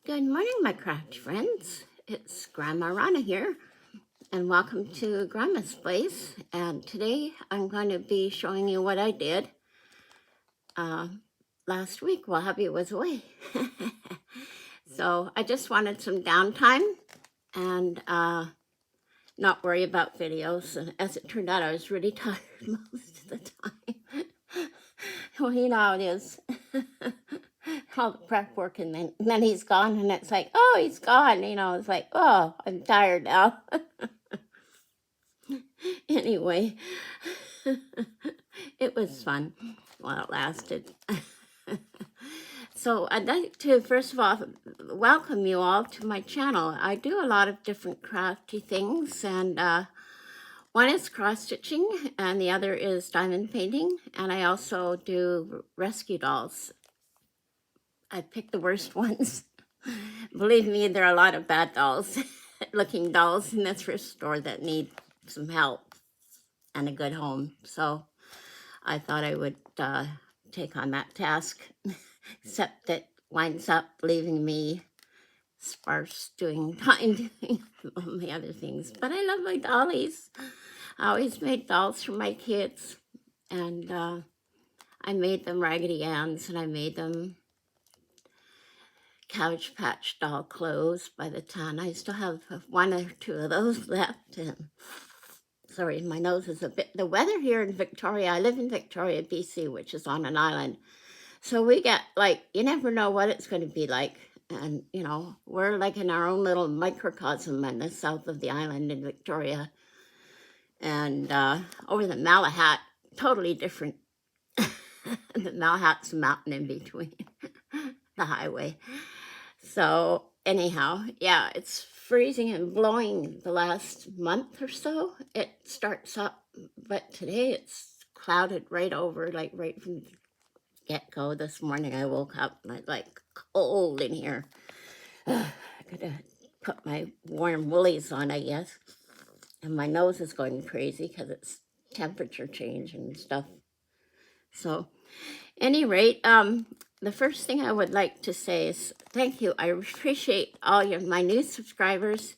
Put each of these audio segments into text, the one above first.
Good morning, my craft friends. It's Grandma Rana here, and welcome to Grandma's Place. And today I'm going to be showing you what I did last week while hubby was away. So I just wanted some downtime and not worry about videos. And as it turned out, I was really tired most of the time. Well, you know how it is. All the prep work, and then he's gone, and it's like, oh, he's gone. It's like, oh, I'm tired now. Anyway, it was fun while it lasted. So I'd like to, first of all, welcome you all to my channel. I do a lot of different crafty things, and one is cross-stitching, and the other is diamond painting, and I also do rescue dolls. I picked the worst ones. Believe me, there are a lot of bad dolls, looking dolls in the thrift store that need some help and a good home. So I thought I would take on that task, except it winds up leaving me sparse doing all the other things. But I love my dollies. I always made dolls for my kids, and I made them Raggedy Anns, and I made them Cabbage Patch doll clothes by the ton. I still have one or two of those left. And sorry, my nose is a bit. The weather here in Victoria, I live in Victoria, BC, which is on an island. So we get you never know what it's going to be like. And, we're like in our own little microcosm in the south of the island in Victoria. And over the Malahat, totally different. The Malahat's a mountain in between the highway. So anyhow, yeah, it's freezing and blowing the last month or so. It starts up, but today it's clouded right over, right from the get-go. This morning I woke up and it's cold in here. I gotta put my warm woolies on, I guess. And my nose is going crazy because it's temperature change and stuff. So, any rate, the first thing I would like to say is thank you. I appreciate all my new subscribers,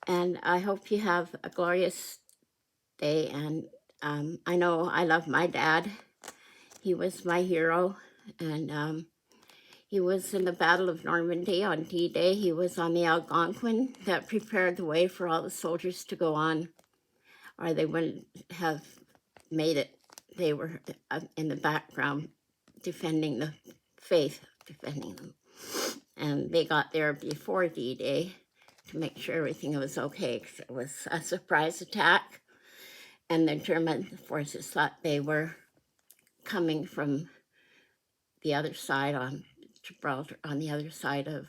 and I hope you have a glorious day. And I know I love my dad. He was my hero, and he was in the Battle of Normandy on D-Day. He was on the Algonquin that prepared the way for all the soldiers to go on, or they wouldn't have made it. They were in the background defending the faith, defending them. And they got there before D-Day to make sure everything was okay, because it was a surprise attack. And the German forces thought they were coming from the other side on Gibraltar, on the other side of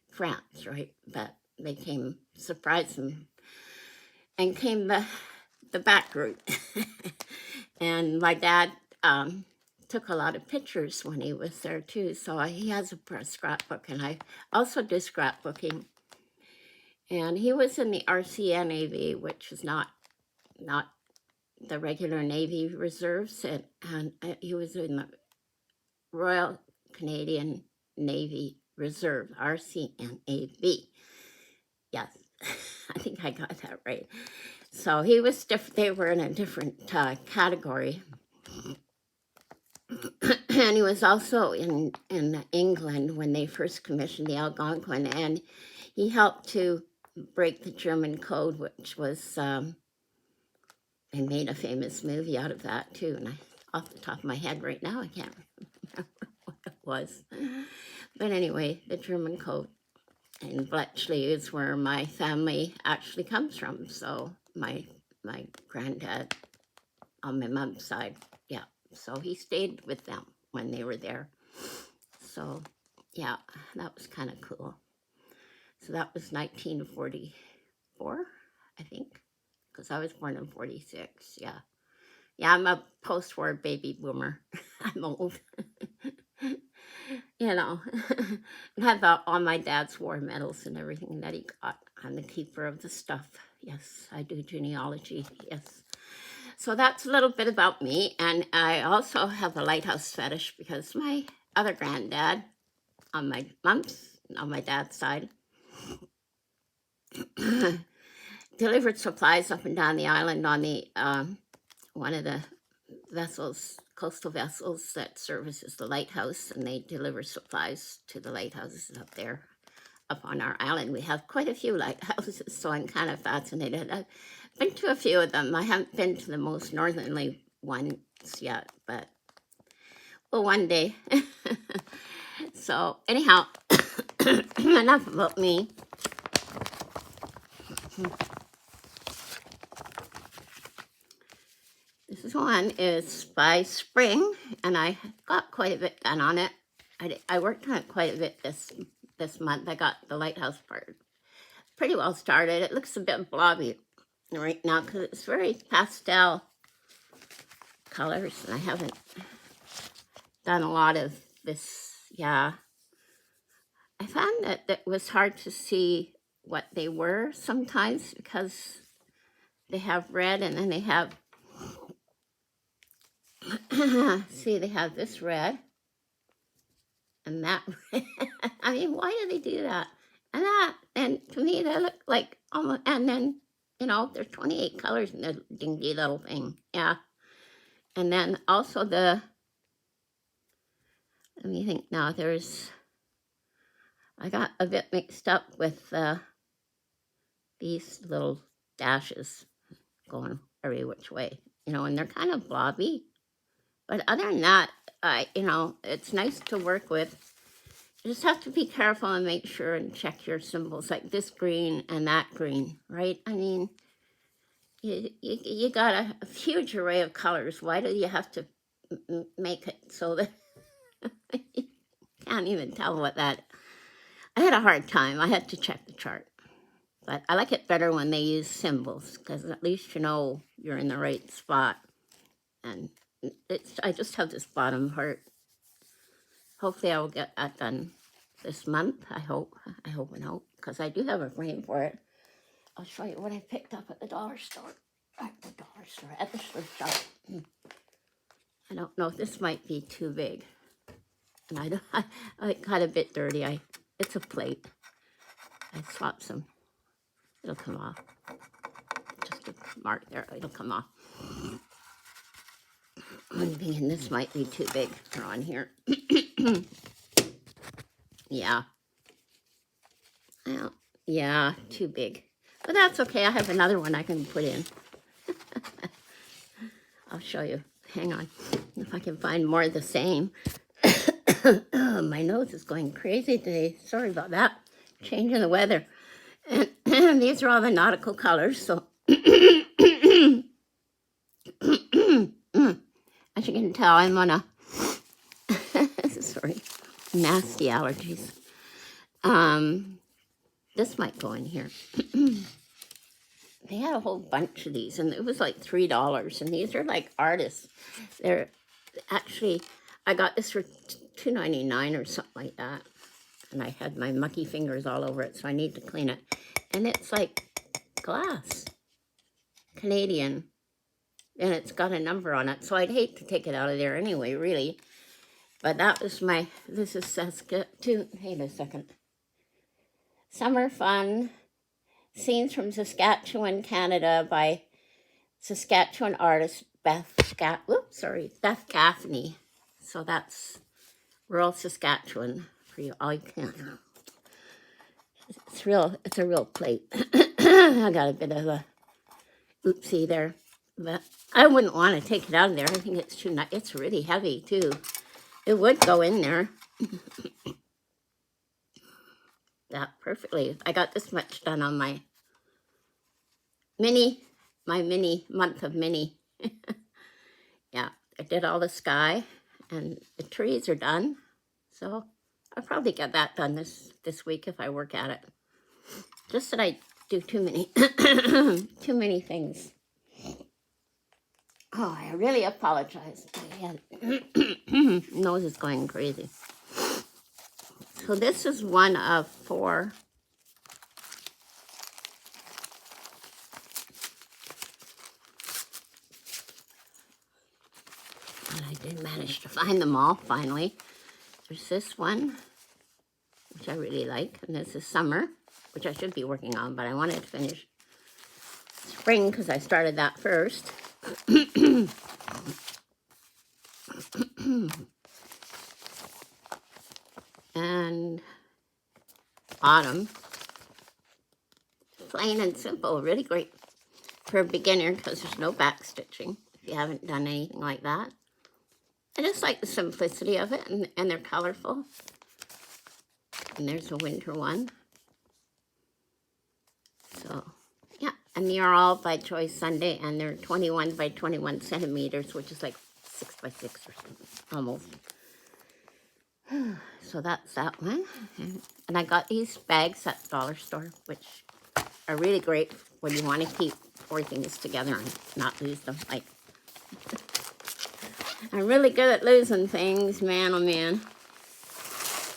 France, right? But they came, surprised them, and came the back route. And my dad took a lot of pictures when he was there too, so he has a scrapbook, and I also do scrapbooking. And he was in the RCNAV, which is not the regular Navy reserves, and he was in the Royal Canadian Navy Reserve, RCNAV. Yes, I think I got that right. So he was different. They were in a different category. And he was also in England when they first commissioned the Algonquin, and he helped to break the German code, which was, they made a famous movie out of that too, and off the top of my head right now, I can't remember what it was. But anyway, the German code. And Bletchley is where my family actually comes from, so my granddad on my mom's side, yeah. So he stayed with them when they were there. So, yeah, that was kind of cool. So that was 1944, I think, because I was born in 46, yeah. Yeah, I'm a post-war baby boomer. I'm old. And I have all my dad's war medals and everything that he got. I'm the keeper of the stuff. Yes, I do genealogy, yes. So that's a little bit about me, and I also have a lighthouse fetish because my other granddad on my mom's on my dad's side. Delivered supplies up and down the island on the one of the vessels, coastal vessels that services the lighthouse, and they deliver supplies to the lighthouses up there, up on our island. We have quite a few lighthouses, so I'm kind of fascinated. I've been to a few of them. I haven't been to the most northerly ones yet, but well, one day. So anyhow, enough about me. This one is by Spring, and I got quite a bit done on it. I worked on it quite a bit this month. I got the lighthouse part pretty well started. It looks a bit blobby right now because it's very pastel colors, and I haven't done a lot of this. Yeah, I found that it was hard to see what they were sometimes because they have red, and then they have see, they have this red and that red. I mean, why do they do that? And that, and to me, they look like almost, and then, you know, there's 28 colors in the dingy little thing. Yeah. And then also let me think now, I got a bit mixed up with these little dashes going every which way, you know, and they're kind of blobby. But other than that, you know, it's nice to work with. You just have to be careful and make sure and check your symbols, like this green and that green, right? I mean, you got a huge array of colors. Why do you have to make it so that you can't even tell what that... I had a hard time. I had to check the chart. But I like it better when they use symbols, because at least you know you're in the right spot. And I just have this bottom part. Hopefully I will get that done this month. I hope and hope, because I do have a frame for it. I'll show you what I picked up at the dollar store. At the thrift shop. I don't know if this might be too big. And I got a bit dirty. It's a plate. I swapped some. It'll come off. Just a mark there. It'll come off. I'm thinking this might be too big for on here. Yeah. Well, yeah, too big. But that's okay. I have another one I can put in. I'll show you. Hang on. If I can find more of the same. Oh, my nose is going crazy today. Sorry about that. Changing the weather. And these are all the nautical colors. So, as you can tell, I'm on a, sorry, nasty allergies. This might go in here. They had a whole bunch of these, and it was like $3. And these are like artists. They're actually, I got this for $2.99 or something like that. And I had my mucky fingers all over it, so I need to clean it. And it's like glass, Canadian. And it's got a number on it, so I'd hate to take it out of there anyway, really. But that was this is Saskatoon, wait a second. Summer Fun, Scenes from Saskatchewan, Canada by Saskatchewan artist Beth Gaffney. So that's rural Saskatchewan for you all you can. It's a real plate. I got a bit of a oopsie there. But I wouldn't want to take it out of there. I think it's too nice. It's really heavy, too. It would go in there. That perfectly. I got this much done on my mini month of mini. Yeah, I did all the sky, and the trees are done. So I'll probably get that done this week if I work at it. Just that I do too many things. Oh, I really apologize. My nose is going crazy. So this is one of 4. And I did manage to find them all, finally. There's this one, which I really like. And this is summer, which I should be working on, but I wanted to finish spring because I started that first. And autumn. Plain and simple, really great for a beginner because there's no back stitching if you haven't done anything like that. I just like the simplicity of it, and they're colorful. And there's a winter one. So, yeah, and they are all by Choice Sunday, and they're 21 by 21 centimeters, which is like 6 by 6 or something, almost. So that's that one. And I got these bags at the dollar store, which are really great when you want to keep 4 things together and not lose them. Like, I'm really good at losing things, man, oh man.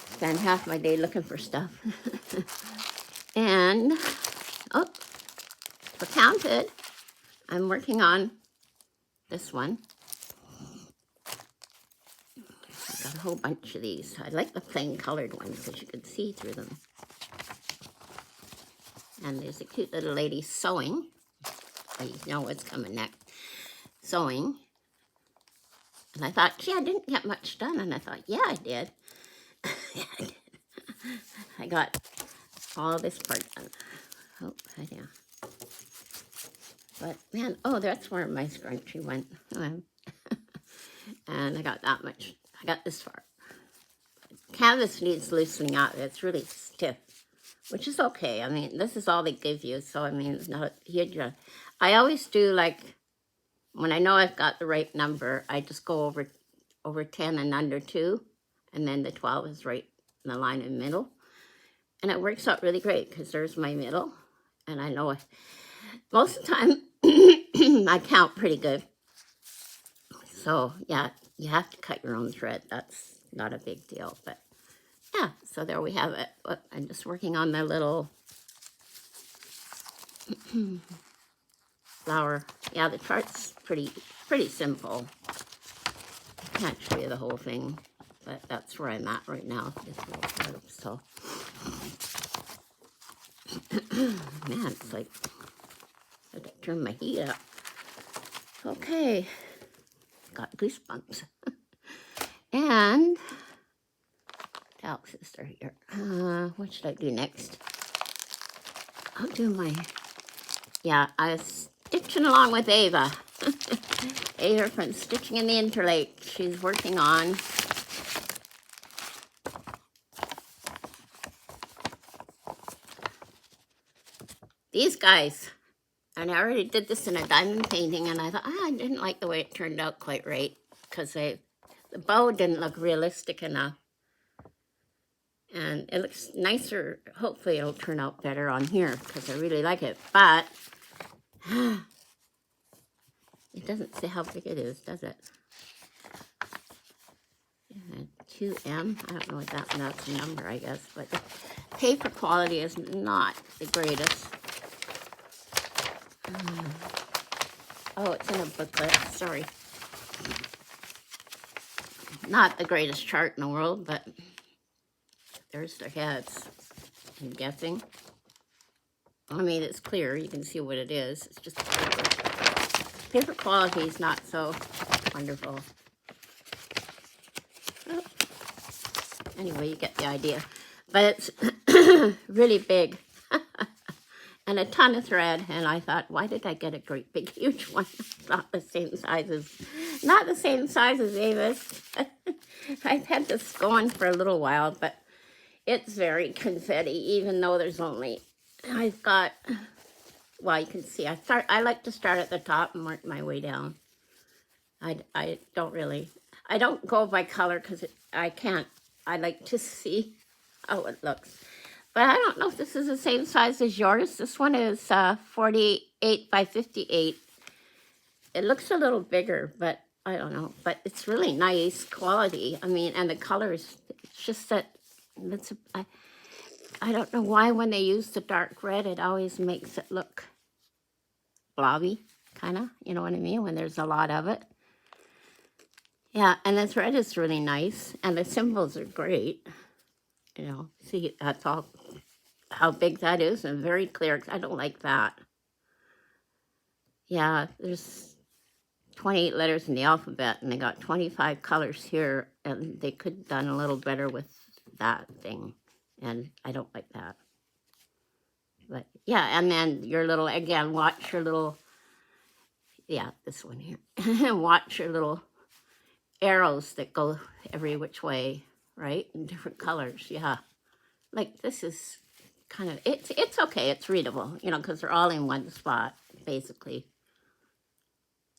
Spend half my day looking for stuff. And, oh, for Counted, I'm working on this one. I got a whole bunch of these. I like the plain colored ones because you can see through them. And there's a cute little lady sewing. You know what's coming next. Sewing. And I thought, gee, I didn't get much done. And I thought, yeah, I did. Yeah, I did. I got all this part done. Oh, yeah. But, man, oh, that's where my scrunchie went. And I got that much. I got this far. Canvas needs loosening out. It's really stiff, which is okay. I mean, this is all they give you. So, I mean, it's not a huge... I always do, like, when I know I've got the right number, I just go over 10 and under 2. And then the 12 is right in the line in the middle. And it works out really great because there's my middle. And I know most of the time I count pretty good. So, yeah, you have to cut your own thread. That's not a big deal. But, yeah, so there we have it. But I'm just working on the little flower. Yeah, the chart's pretty simple. I can't show you the whole thing. But that's where I'm at right now. This little part, so, man, it's like I had to turn my heat up. Okay, got goosebumps. And what else is there here? What should I do next? I'll do my, yeah, I was stitching along with Ava. Ava from Stitching in the Interlake. She's working on these guys. And I already did this in a diamond painting, and I thought, I didn't like the way it turned out quite right, because the bow didn't look realistic enough. And it looks nicer. Hopefully it'll turn out better on here, because I really like it. But it doesn't say how big it is, does it? 2M. I don't know what that's a number, I guess. But the paper quality is not the greatest. Oh, it's in a booklet. Sorry. Not the greatest chart in the world, but there's their heads, I'm guessing. I mean, it's clear. You can see what it is. It's just paper. Paper quality is not so wonderful. Oh. Anyway, you get the idea. But it's really big. And a ton of thread, and I thought, why did I get a great big huge one? Not the same size as Ava's. I've had this going for a little while, but it's very confetti, even though there's only, I've got, well, you can see, I like to start at the top and work my way down. I don't go by color because I can't. I like to see how it looks. But I don't know if this is the same size as yours. This one is 48 by 58. It looks a little bigger, but I don't know. But it's really nice quality. I mean, and the colors, it's just that, I don't know why when they use the dark red, it always makes it look blobby, kind of. You know what I mean? When there's a lot of it. Yeah, and the thread is really nice. And the symbols are great. You know, see, that's all how big that is and very clear. I don't like that. Yeah, there's 28 letters in the alphabet and they got 25 colors here, and they could have done a little better with that thing. And I don't like that. But yeah, and then your little, again, watch your little, yeah, this one here. Watch your little arrows that go every which way, right? In different colors, yeah. Like this is kind of, it's okay, it's readable, you know, because they're all in one spot, basically.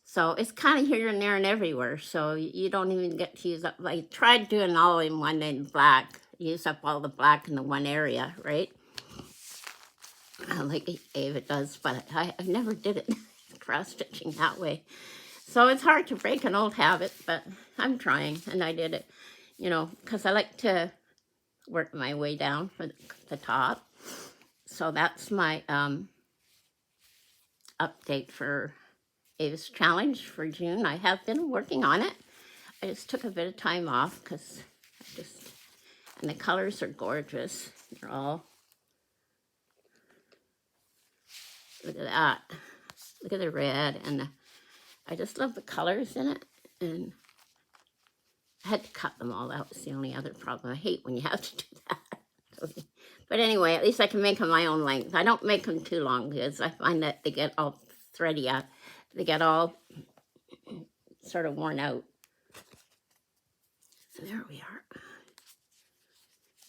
So it's kind of here and there and everywhere, so you don't even get to use up, I tried doing all in one in black, use up all the black in the one area, right? Like Ava does, but I've never did it cross-stitching that way. So it's hard to break an old habit, but I'm trying, and I did it, you know, because I like to work my way down for the top. So that's my update for Ava's challenge for June. I have been working on it. I just took a bit of time off because and the colors are gorgeous. They're all, look at that. Look at the red, and I just love the colors in it. And I had to cut them all out. It's the only other problem. I hate when you have to do that. But anyway, at least I can make them my own length. I don't make them too long because I find that they get all thready out. They get all sort of worn out. So there we are.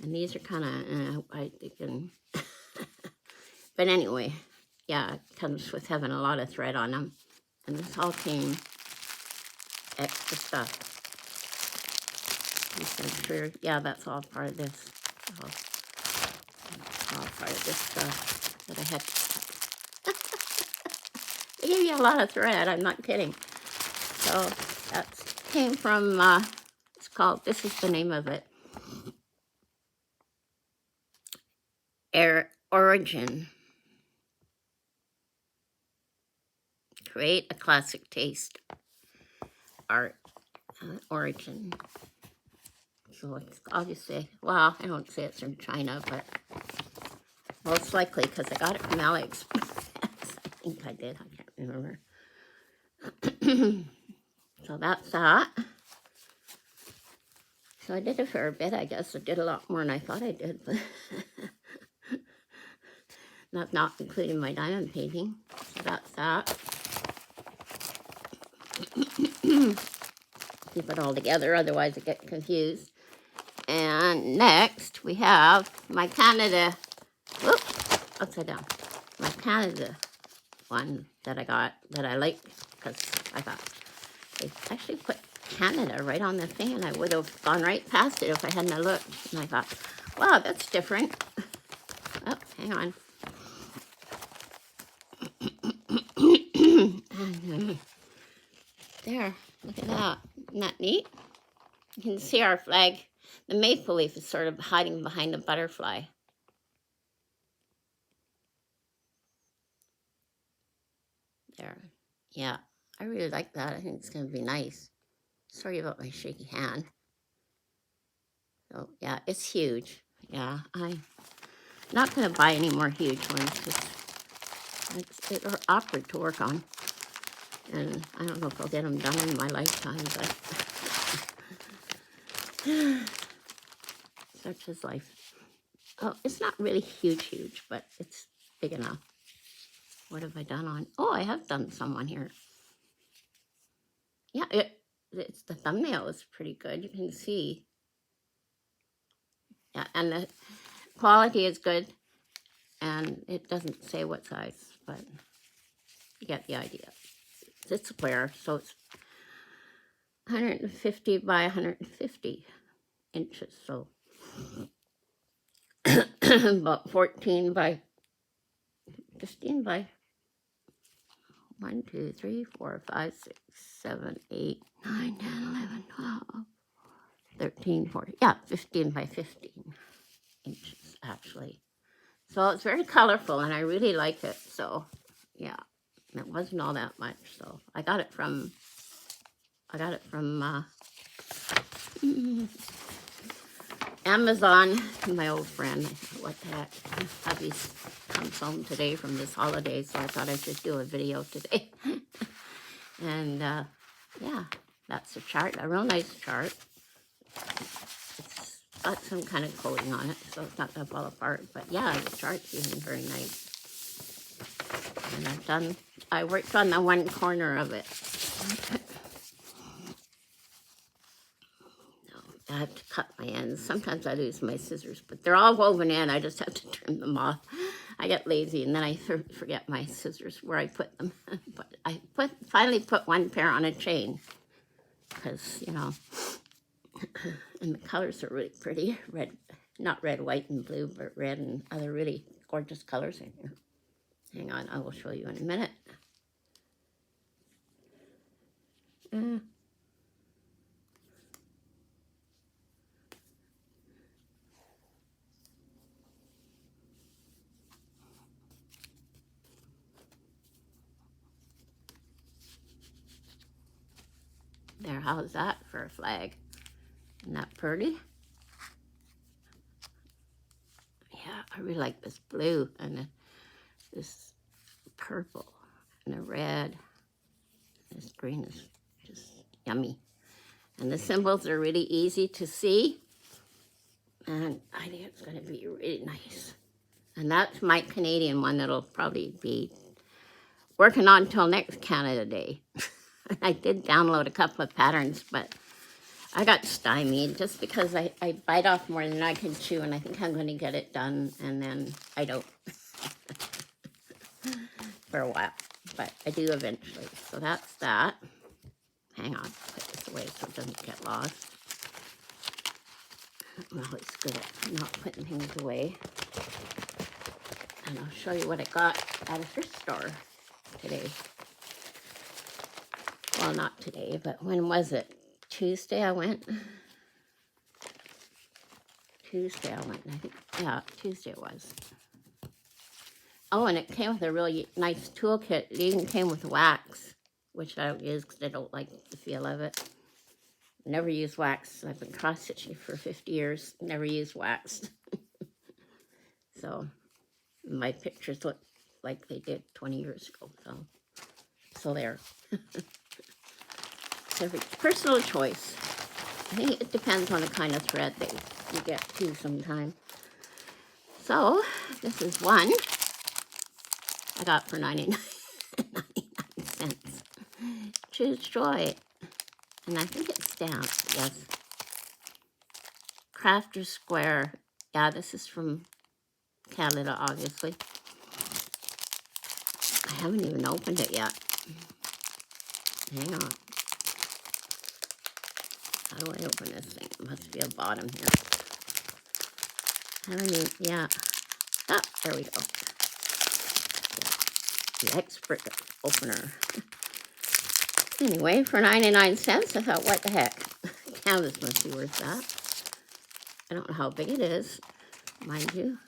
And these are kind of, I think, but anyway, yeah, it comes with having a lot of thread on them. And this all came extra stuff. I'm sure, yeah, that's all part of this. All part of this stuff that I had. They gave you a lot of thread, I'm not kidding. So that came from, it's called, this is the name of it, Origin. Create a classic taste. Art. Origin. So it's obviously, well, I don't say it's from China, but most likely because I got it from AliExpress. I think I did, I can't remember. So that's that. So I did a fair bit, I guess. I did a lot more than I thought I did, but not including my diamond painting. So that's that. Keep it all together, otherwise I get confused. And next we have my Canada, whoops, upside down. My Canada one that I got, that I like, because I thought they actually put Canada right on the thing, and I would have gone right past it if I hadn't looked. And I thought, wow, that's different. Oh, hang on. There, look at that. Isn't that neat? You can see our flag. The maple leaf is sort of hiding behind the butterfly. There. Yeah, I really like that. I think it's going to be nice. Sorry about my shaky hand. So, yeah, it's huge. Yeah, I'm not going to buy any more huge ones because they're awkward to work on. And I don't know if I'll get them done in my lifetime, but such is life. Oh, it's not really huge, but it's big enough. What have I done on? Oh, I have done some on here. Yeah, it's the thumbnail is pretty good. You can see. Yeah, and the quality is good. And it doesn't say what size, but you get the idea. It's square, so it's 150 by 150 inches, so about 14 by 15 by 1, 2, 3, 4, 5, 6, 7, 8, 9, 10, 11, 12, 13, 14. Yeah, 15 by 15 inches, actually. So it's very colorful, and I really like it. So, yeah, it wasn't all that much. So I got it from Amazon, my old friend, what the heck, hubby comes home today from this holiday, so I thought I should do a video today. And yeah, that's a chart, a real nice chart. It's got some kind of coating on it, so it's not going to fall apart. But yeah, the chart's even very nice. And I worked on the one corner of it. I have to cut my ends. Sometimes I lose my scissors, but they're all woven in. I just have to trim them off. I get lazy, and then I forget my scissors where I put them. But I finally put one pair on a chain because, you know, and the colors are really pretty. Red, not red, white, and blue, but red and other really gorgeous colors in here. Hang on, I will show you in a minute. There, how's that for a flag? Isn't that pretty? Yeah, I really like this blue and this purple and the red. This green is just yummy. And the symbols are really easy to see. And I think it's going to be really nice. And that's my Canadian one that'll probably be working on till next Canada Day. I did download a couple of patterns, but I got stymied just because I bite off more than I can chew, and I think I'm going to get it done, and then I don't for a while, but I do eventually. So that's that. Hang on, put this away so it doesn't get lost. I'm always good at not putting things away. And I'll show you what I got at a thrift store today. Well, not today, but when was it? Tuesday I went. I think. Yeah, Tuesday it was. Oh, and it came with a really nice toolkit. It even came with wax, which I don't use because I don't like the feel of it. Never use wax. I've been cross-stitching for 50 years. Never used wax. So my pictures look like they did 20 years ago. So there. It's every personal choice. I think it depends on the kind of thread that you get too sometimes. So this is one I got for 99 cents. Choose joy. And I think it's stamped, yes. Crafter Square. Yeah, this is from Canada, obviously. I haven't even opened it yet. Hang on. How do I open this thing? It must be a bottom here. Haven't even, yeah. Oh, there we go. The expert opener. Anyway, for 99 cents, I thought, what the heck? Canvas must be worth that. I don't know how big it is, mind you.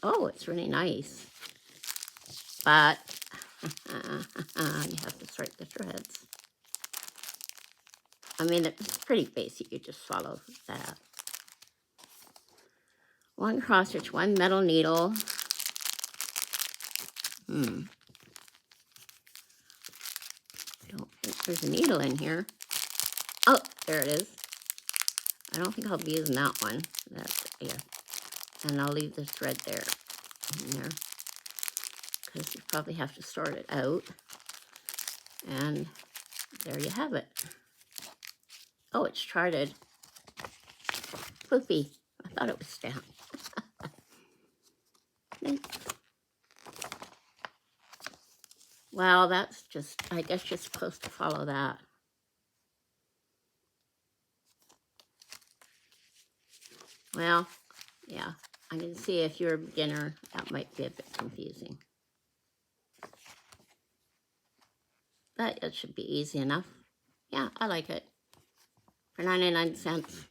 Oh, it's really nice. But you have to sort the threads. I mean, it's pretty basic. You just follow that. One cross stitch, one metal needle. I don't think there's a needle in here. Oh, there it is. I don't think I'll be using that one. That's, yeah. And I'll leave the thread there, in there, because you probably have to sort it out. And there you have it. Oh, it's charted. Poopy. I thought it was stamped. Well, that's just, I guess you're supposed to follow that. Well, yeah, I can see if you're a beginner, that might be a bit confusing. But it should be easy enough. Yeah, I like it. For 99 cents.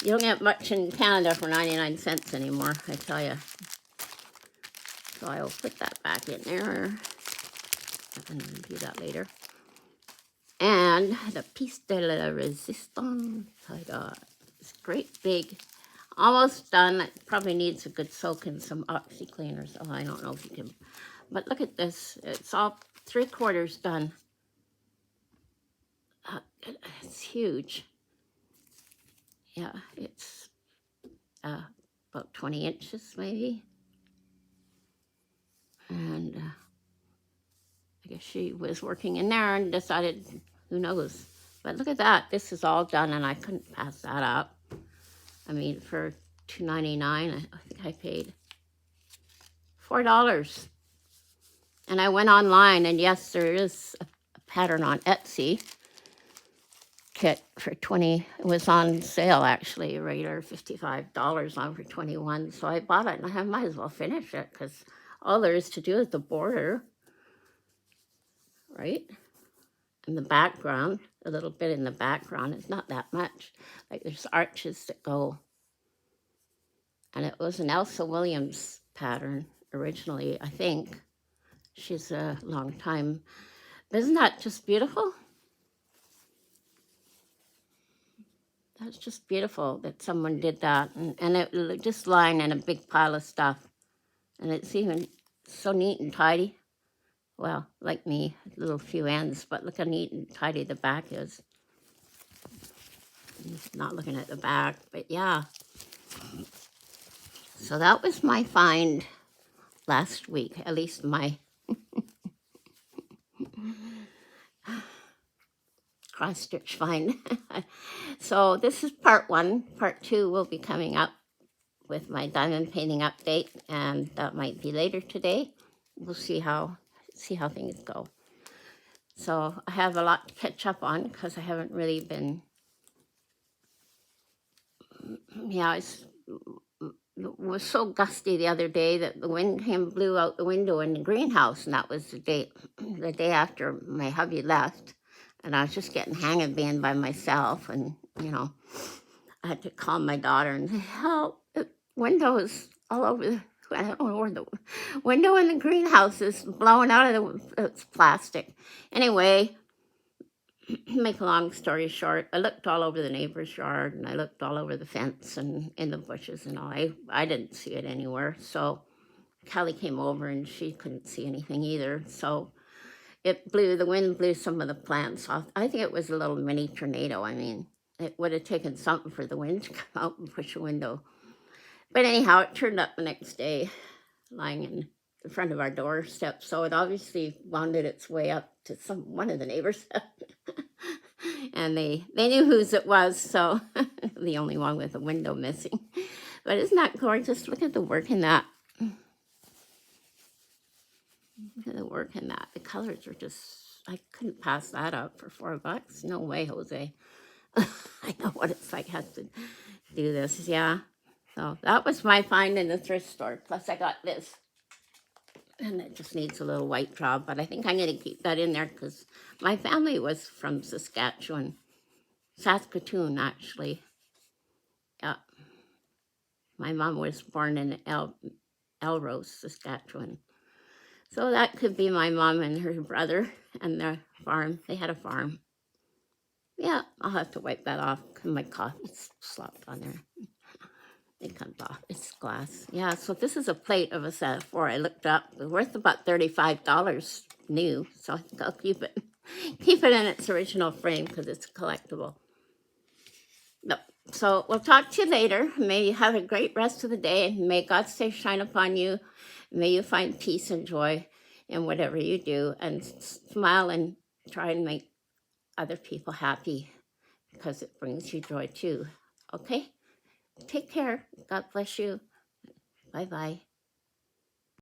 You don't get much in Canada for 99 cents anymore, I tell you. So I will put that back in there. I can do that later. And the piece de la resistance I got. It's great big, almost done. It probably needs a good soak in some OxyClean or so. I don't know if you can, but look at this. It's all 3/4 done. It's huge. Yeah, it's about 20 inches maybe. And I guess she was working in there and decided, who knows. But look at that. This is all done, and I couldn't pass that up. I mean, for $2.99, I think I paid $4. And I went online, and yes, there is a pattern on Etsy kit for 20. It was on sale, actually, a regular $55 on for 21. So I bought it, and I might as well finish it, because all there is to do is the border, right? In the background, a little bit in the background. It's not that much. Like, there's arches that go. And it was an Elsa Williams pattern originally, I think. She's a long time. Isn't that just beautiful? That's just beautiful that someone did that. And it just lying in a big pile of stuff. And it's even so neat and tidy. Well, like me, a little few ends, but look how neat and tidy the back is. Not looking at the back, but yeah. So that was my find last week, at least my cross-stitch find. So this is part 1. Part 2 will be coming up with my diamond painting update, and that might be later today. We'll see how things go. So I have a lot to catch up on because I haven't really been, it was so gusty the other day that the wind blew out the window in the greenhouse, and that was the day after my hubby left, and I was just getting hang-a-bane by myself, and I had to call my daughter and say, help, windows all over I don't know where the window in the greenhouse is blowing out of it's plastic. Anyway, make a long story short, I looked all over the neighbor's yard, and I looked all over the fence and in the bushes and all. I didn't see it anywhere. So Kelly came over, and she couldn't see anything either. So the wind blew some of the plants off. I think it was a little mini tornado. I mean, it would have taken something for the wind to come out and push a window. But anyhow, it turned up the next day, lying in the front of our doorstep. So it obviously wound its way up to one of the neighbors. And they knew whose it was, so the only one with a window missing. But isn't that gorgeous? Look at the work in that. Look at the work in that. The colors are just, I couldn't pass that up for $4. No way, Jose. I know what it's like, has to do this, yeah. So that was my find in the thrift store. Plus I got this. And it just needs a little white job, but I think I'm going to keep that in there because my family was from Saskatchewan. Saskatoon, actually. Yeah. My mom was born in Elrose, Saskatchewan. So that could be my mom and her brother and their farm. They had a farm. Yeah, I'll have to wipe that off because my coffee's slopped on there. It comes off. It's glass. Yeah, so this is a plate of a set of 4. I looked up. It's worth about $35 new. So I think I'll keep it in its original frame because it's collectible. Nope. So we'll talk to you later. May you have a great rest of the day, and may God's face shine upon you. May you find peace and joy in whatever you do, and smile and try and make other people happy because it brings you joy too. Okay? Take care. God bless you. Bye-bye.